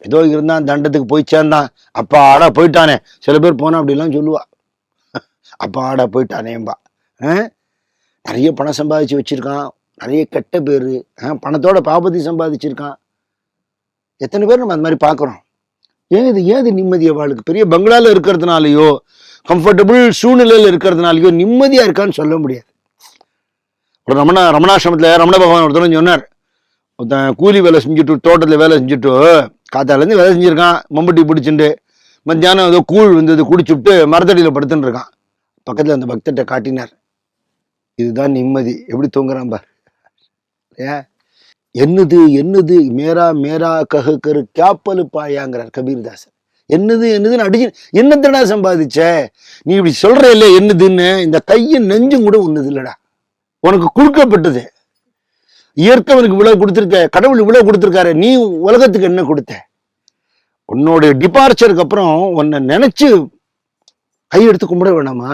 ஏதோ இருந்தான், தண்டத்துக்கு போய் சேர்ந்தான், அப்பாடா போயிட்டானே. சில பேர் போனா அப்படிலாம் சொல்லுவா, அப்பாடா போயிட்டானேம்பா. நிறைய பணம் சம்பாதிச்சு வச்சிருக்கான், நிறைய கெட்ட பேரு, பணத்தோட பாபத்தை சம்பாதிச்சிருக்கான். எத்தனை பேர் நம்ம அந்த மாதிரி பார்க்குறோம். ஏது நிம்மதியை வாழ்க்கை? பெரிய பங்களால இருக்கிறதுனாலயோ கம்ஃபர்டபுள் சூழ்நிலையில் இருக்கிறதுனாலயோ நிம்மதியா இருக்கான்னு சொல்ல முடியாது. ஒரு ரமணாசிரமத்தில் ரமண பகவான் ஒருத்தர் சொன்னார், ஒருத்தன் கூலி வேலை செஞ்சுட்டு தோட்டத்தில் வேலை செஞ்சுட்டு காத்தாலேருந்து வேலை செஞ்சுருக்கான், மம்பட்டி பிடிச்சிட்டு மத்தியானம் ஏதோ கூழ் வந்தது குடிச்சுட்டு மரத்தடியில் படுத்துன்னு இருக்கான். பக்கத்தில் அந்த பக்தர்கிட்ட காட்டினார், இதுதான் நிம்மதி, எப்படி தூங்குறான் பார். என்னது மேரா மேரா கஹு கரு கேப்பலு பாயாங்கிறார் கபீர்தாசர். என்னதுன்னு அடிச்சு என்னத்தடா சம்பாதிச்ச நீ இப்படி சொல்ற இல்ல என்னதுன்னு? இந்த கையும் நெஞ்சும் கூட ஒண்ணுது இல்லடா, உனக்கு கொடுக்கப்பட்டது. இயற்கைவனுக்கு இவ்வளவு கொடுத்திருக்க, கடவுள் இவ்வளவு கொடுத்திருக்காரு, நீ உலகத்துக்கு என்ன கொடுத்த? உன்னோட டிபார்ச்சருக்கு அப்புறம் உன்னை நினைச்சு கையெடுத்து கும்பிட வேணாமா?